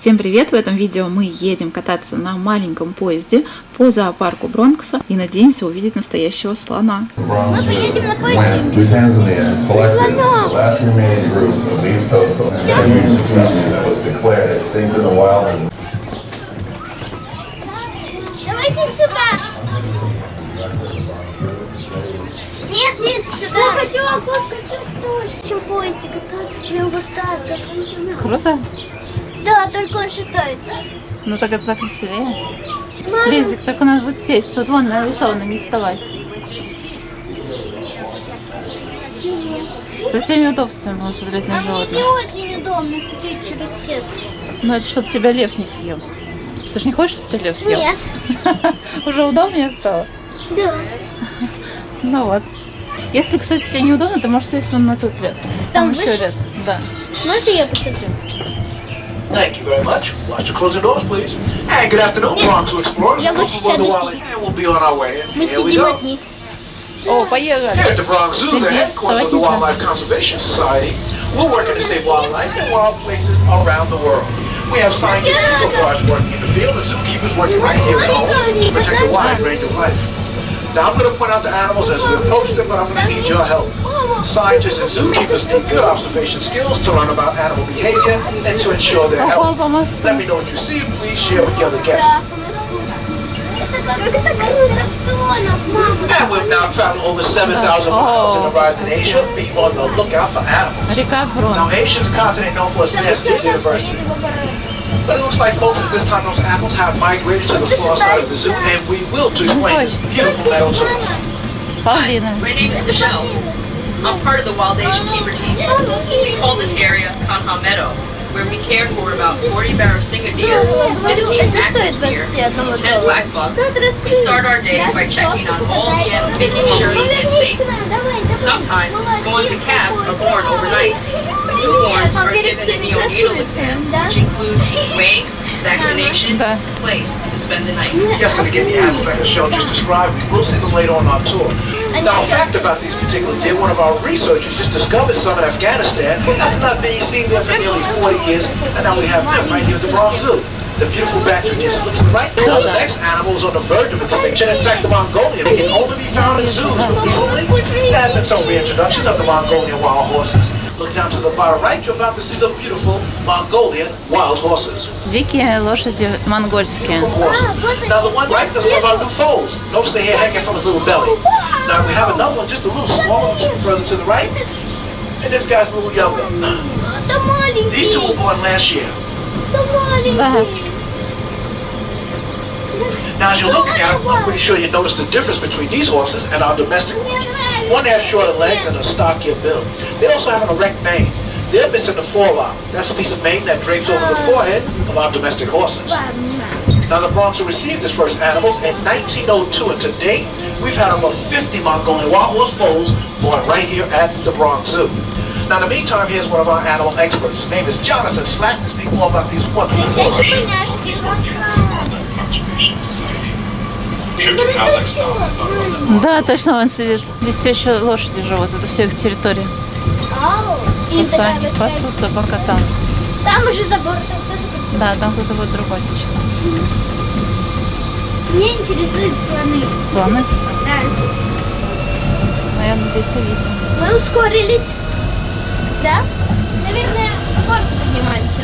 Всем привет! В этом видео мы едем кататься на маленьком поезде по зоопарку Бронкса и надеемся увидеть настоящего слона. Мы поедем на поезде. Давайте сюда. Нет, не сюда. Я хочу окошко чуть-чуть. Чем поезде кататься прям вот так. Круто? Да, только он шатается. Ну так это так веселее. Мама. Лизик, только надо будет сесть. Тут вон нарисовано, не вставать. Со всеми удобствами можно смотреть на А мне животных. не очень удобно смотреть через сетку. Ну это чтобы тебя лев не съел. Ты же не хочешь, чтобы тебя лев съел? Нет. Уже удобнее стало? Да. Ну вот. Если, кстати, тебе неудобно, ты можешь сесть вон на тот ряд. Там еще выше? ряд. Да. Можно я посмотрю? Thank you very much. Watch the closing doors, please. And good afternoon, Bronx Explorers. Я лучше Welcome сяду to Wild здесь. Land. We'll be on our way. Мы Here we сидим go. одни. О, поехали. Here at the Bronx Zoo, the Сиди, headquarters of the вставать Wildlife Conservation Society, we're working to save wildlife in wild places around the world. We have scientists and guards working in the field and zookeepers working right here at home to protect a wide range of life. Now I'm going to point out the animals as we approach them, but I'm going to need your help. Scientists and zookeepers need good observation skills to learn about animal behavior and to ensure their Попал health. по мосту. Let me know what you see. Please share with the other Да, guests. по мосту. Это как аттракционов, мама. And we've now traveled over 7,000 miles and arrived in Asia. Be on the lookout for animals. Река Now, Бронкс. Asia's a continent known for its Там nasty еще раз diversity. поеду в огород. But it looks like most of this time those animals have migrated to the far side of the zoo, and we will to explain this beautiful meadow tour. Павлина. My name is Michelle. I'm part of the Wild Asian Keeper team. We call this area Kanha Meadow, where we care for about 40 Barasingha deer, 15 axis deer, and 10 black buck. We start our day by checking on all the animals, making sure they get safe. Sometimes, going to calves are born overnight. Newborns are given a neonatal exam, which includes weighing, vaccination, Да. place to spend the night. Yes, and again, the animals like Michelle just described, we will see them later on our tour. Now, a fact about these particular deer, one of our researchers just discovered some in Afghanistan after not being seen there for nearly 40 years, and now we have them right here at the Bronx Zoo. The beautiful backyard just looks right now. The next animal is on the verge of extinction. In fact, the Mongolian can only be found in zoos. Recently, there has been some reintroduction of the Mongolian wild horses. Look down to the far right, you're about to see the beautiful Mongolian wild horses. Дикие лошади монгольские. Horses. Now, the one right there is one of our new foals. Notice the hair hanging from his little belly. Now, we have another one just a little smaller, just further to the right. And this guy's a little younger. Это маленький. These two were born last year. Это маленький. Да. Now, as you're looking at them, I'm pretty sure you notice the difference between these horses and our domestic ones. One has shorter legs and a stockier build. They also have an erect mane. They're missing the forelock. That's a piece of mane that drapes over the forehead of our domestic horses. Now, the Bronx Zoo received its first animals in 1902, and to date, we've had over 50 Mongolian wild horse foals born right here at the Bronx Zoo. Now, in the meantime, here's one of our animal experts. His name is Jonathan Slack to speak more about these wonderful Присядьте, horses. поняшки. Да, точно он сидит. Здесь все еще лошади живут. Это все их территория. Ау. И Просто такая они большая. пасутся пока там. Там уже забор. Там кто-то. Да, там кто-то вот другой сейчас. Мне интересуют слоны. Слоны? Да. Ну, я надеюсь, увидим. Мы ускорились. Да? Наверное, скоро поднимаемся.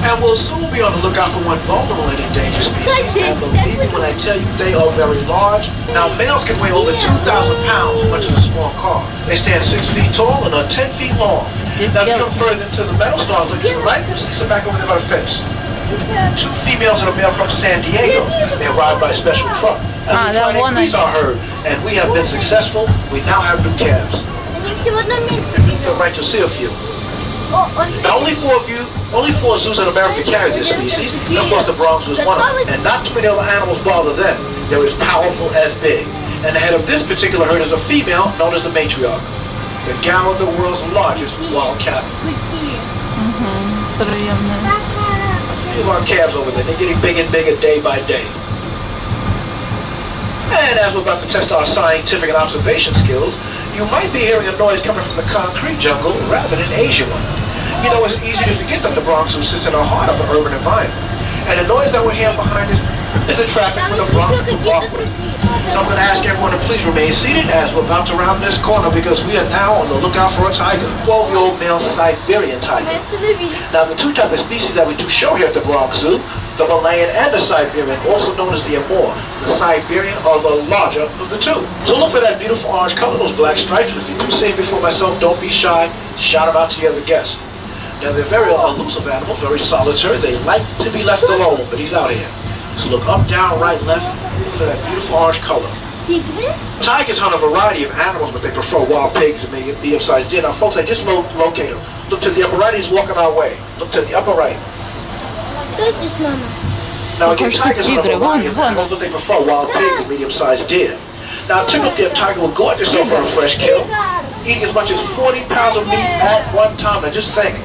And we'll soon be on the lookout for one vulnerable and endangered species. Guys, And this- believe me when I tell you they are very large. Now, males can weigh over 2,000 pounds, much as a small car. They stand 6 feet tall and are 10 feet long. This Now, if you yellow. come further into the meadow stars, look to the right, you'll see some back over there by the fence. 2 females and a male from San Diego. They arrived by special truck. Ah, And that we're trying to one increase I- our herd, and we have been successful. We now have new calves. Они все в одном месте To the живут. right, you'll see a few. О, он... Now, only four zoos in America carry this species. And of course, the Bronx was one of them. And not too many other animals bother them. They're as powerful as big. And the head of this particular herd is a female known as the matriarch. The gal of the world's largest wild cat. Какие? Здоровенные. A few of our calves over there, they're getting bigger and bigger day by day. And as we're about to test our scientific and observation skills, you might be hearing a noise coming from the concrete jungle rather than an Asian one. You know, it's easy to forget that the Bronx Zoo sits in the heart of an urban environment. And the noise that we're hearing behind us is the traffic Там from the есть Bronx еще to какие-то Broadway. другие. So I'm going to ask everyone to please remain seated as we're about to round this corner because we are now on the lookout for a tiger. 12-year-old male Siberian tiger. Мы остановились. Now, the two types of species that we do show here at the Bronx Zoo, the Malayan and the Siberian, also known as the Amur. The Siberian are the larger of the two. So look for that beautiful orange color, those black stripes. If you do say before myself, don't be shy, shout them out to the other guests. Now, they're very elusive animals, very solitary. They like to be left alone, but he's out here. So look up, down, right, left, look for that beautiful orange color. Тигры? Tigers hunt a variety of animals, but they prefer wild pigs and medium-sized deer. Now, folks, I just locate them. Look to the upper right, he's walking our way. Look to the upper right. Кто здесь, мама? Now, again, Потому что tigers hunt a тигры, variety вон, of animals, but they prefer wild pigs and medium-sized deer. Now, a typical tiger will go at yourself for a fresh kill, eating as much as 40 pounds of meat at one time. Now, just think.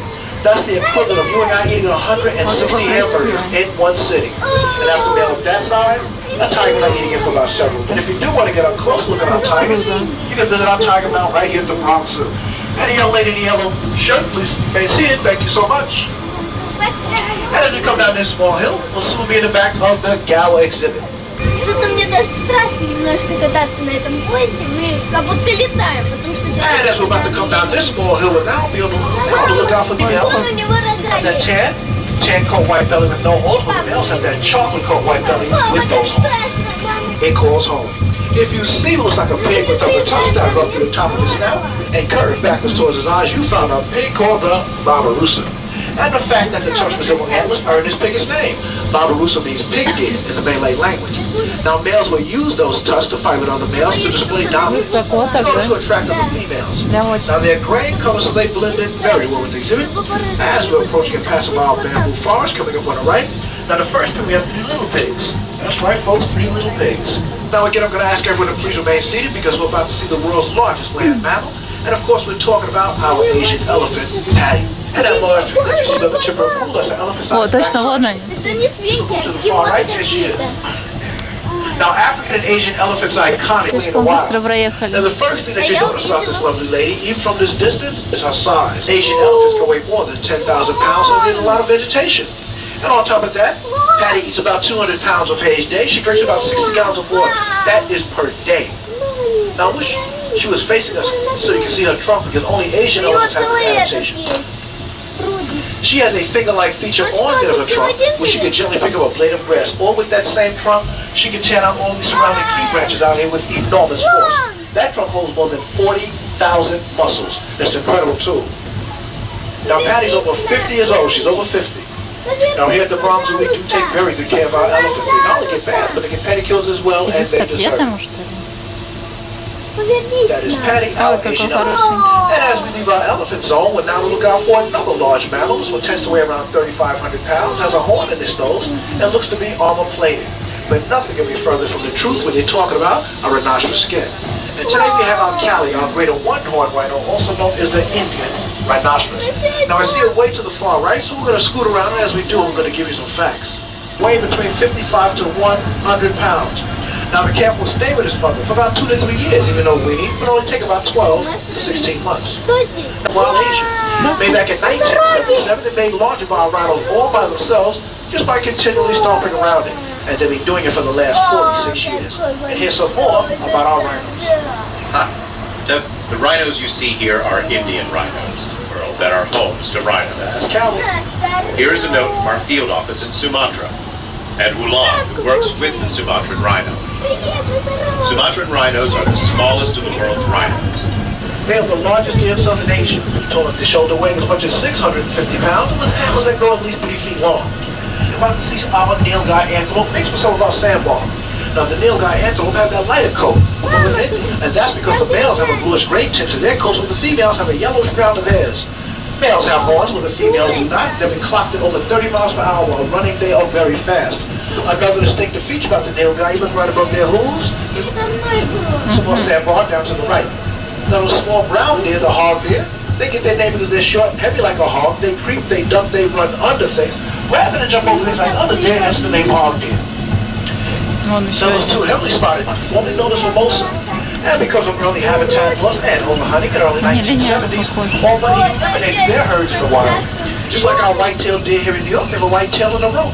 That's the equivalent of you and I eating 160 hamburgers in one sitting. And as the male of that size, a tiger not eating it for about several. And if you do want to get a close look at our tigers, you can visit our Tiger Mound right here at the Bronx Zoo. And the young lady in the yellow shirt, please may see it. Thank you so much. And as we come down this small hill, we'll soon be in the back of the Gala exhibit. Что-то мне даже страшно немножко кататься на этом поезде. Мы как будто летаем, потому что... And as we're about to come down this small hill, we'll now be on the lookout for the males. Вон у него рога And the есть. tan coat white belly with no horns, but the males have that chocolate coat white belly Мама, with как those horns. страшно, мама. It calls home. If you see what looks like a pig with the tongue stuck up to the top of his snout and curved backwards towards his eyes, you found a pig called the Barbarossa. And the fact that the touch resemble antlers earned this pig's name. Barbarossa means pig deer in the Malay language. Now males will use those tusks to fight with other males to display dominance Высоко так, in order to да? attract other females. Да, очень. Now they're gray in color, so they blend in very well with the exhibit. As we're approaching a passive wild bamboo forest coming up on the right. Now the first thing we have 3 little pigs. That's right, folks, 3 little pigs. Now again, I'm going to ask everyone to please remain seated because we're about to see the world's largest land mammal. And of course, we're talking about our Asian elephant, Patty. And that large species of the chipper ruled us, an elephant О, точно, вон они. Это не свинки, to the а far кивоты right, there she is. какие-то. Now, African and Asian elephants are iconic in the Слишком быстро wild. Now, проехали. the first thing that you Я notice about this увидела. lovely lady, even from this distance, is her size. Asian elephants can weigh more than 10,000 pounds, so they need a lot of vegetation. And on top of that, Patty eats about 200 pounds of hay a day. She drinks about 60 gallons of water. That is per day. Now, I wish she was facing us so you can see her trunk because only Asian У него elephants have целый this этот adaptation. есть. Вроде. She has a finger-like feature What's on the end of her wrong trunk, with you? where she can gently pick up a blade of grass. Or with that same trunk, she can tear down all the surrounding tree branches out here with enormous force. That trunk holds more than 40,000 muscles. That's an incredible tool. Now, Patty's over 50 years old. She's over 50. Now, here at the Bronx Zoo, we do take very good care of our elephants. They not only get baths, but they get pedicures as well, Иди and с they deserve котлетами, it. что ли? Повернись That is к нам. Patty, Ой, our какой Asian elephant. хороший. And as we leave our elephant zone, we're now to look out for another large mammal. This one tends to weigh around 3,500 pounds, has a horn in its nose, and looks to be armor-plated. But nothing can be further from the truth when you're talking about a rhinoceros skin. And today we have our Cali, our greater one-horn rhino, also known as the Indian rhinoceros. Now I see it way to the far right, so we're going to scoot around, and as we do, we're going to give you some facts. Weigh between 55 to 100 pounds. Now be careful, stay with this mother for about 2 to 3 years, even though weaned, but only take about 12 to 16 months. Кто здесь? Wild Asian. Made back in 1977, they made larger wild rhinos all by themselves just by continually stomping around it. And they've been doing it for the last 46 years. And here's some more about our rhinos. The rhinos you see here are Indian rhinos, that are homes to rhinos. That's Cali. Here is a note from our field office in Sumatra. And Ulan, who works with the Sumatran rhino. Sumatran rhinos are the smallest of the world's rhinos. They are the largest deer in Southern Asia. Told that the shoulder weighing as much as 650 pounds and with antlers that grow at least 3 feet long. You're about to see our Nilgai antelope mixed with some of our sandbar. Now the Nilgai antelope have that lighter coat, and that's because the males have a bluish-gray tint to their coats, while the females have a yellowish brown to theirs. Males have horns, where the females do not. They've been clocked at over 30 miles per hour while running. They are very fast. Another distinctive feature about the Nilgai, you look right above their hooves, some more sandbar down to the right. Now those small brown deer, the hog deer, they get their name because they're short and heavy like a hog. They creep, they duck, they run under things. Rather than jump over things like other deer, hence the name hog deer. Вон еще Now those two heavily spotted, formerly known as Formosa. And because of early habitat loss and overhunting in the early 1970s, all but eliminated their herds in the wild. Just like our white-tailed deer here in New York, they have a white tail in a row.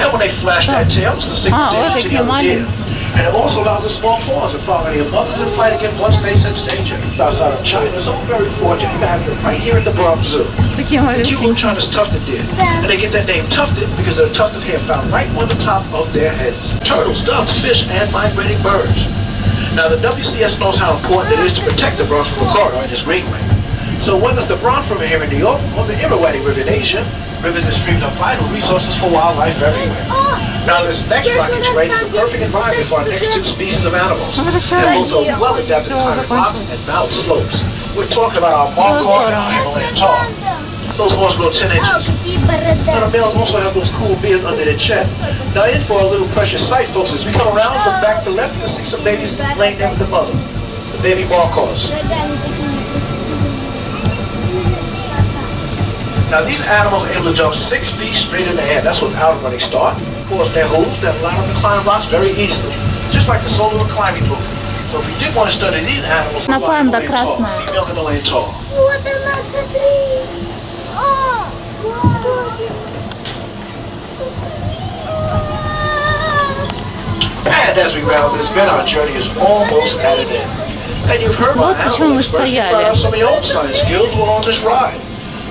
And when they flash that tail, it's the signal вот to такие the other deer. маленькие. And it also allows the small fawns to follow their mothers and fight against once they sense danger. Outside of China, so we're very fortunate to have them right here at the Bronx Zoo. Такие The маленькие. Cuban China's tufted deer. And they get that name tufted because their tufted hair found right on the top of their heads. Turtles, ducks, fish, and migrating birds. Now the WCS knows how important it is to protect the Bronx River corridor and its greenway. So whether it's the Bronx River here in New York or the Irrawaddy River in Asia, rivers and streams are vital resources for wildlife everywhere. Now this next rocky terrain is the perfect environment for our next two species of animals. They're both are well adapted to climate rocks and mountain slopes. We're talking about our markhor and our Himalayan tahr. Those horses grow 10 inches. Какие Now борода. the males also have those cool beards under their chest. Now in for a little precious sight, folks. As we come around, look back to the left, you'll see some babies laying there with the mother. The baby markhors. Рогами такими красивыми. Now these animals are able to jump 6 feet straight in the air. That's without a running start. Of course, their hooves that allow them to climb rocks very easily, just like the sole of a climbing boot. So if you did want to study these animals, На like панда Himalayan красная. tahr, female Himalayan tahr. Вот она, смотри. О, And as we round this bend, our journey is almost at an end. And you've heard my Вот почему animal мы experts стояли. try out some of your own science skills while on this ride.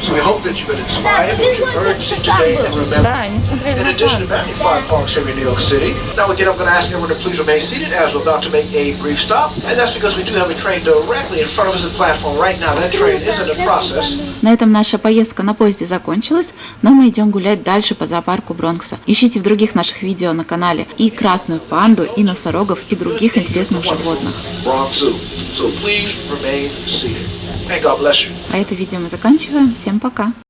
So we hope that you've been inspired by what you've heard, seen today, and remember. Да, они смотрели In на addition to панду. many fine parks here in New York City, now again I'm going to ask everyone to please remain seated as we're about to make a brief stop. And that's because we do have a train directly in front of us at the platform right now. That train is in the process. На этом наша поездка на поезде закончилась, но мы идем гулять дальше по зоопарку Бронкса. Ищите в других наших видео на канале и красную панду, и носорогов, и других интересных животных. Bronx Zoo. So please remain seated. And God bless you. А это видео мы заканчиваем. Всем пока!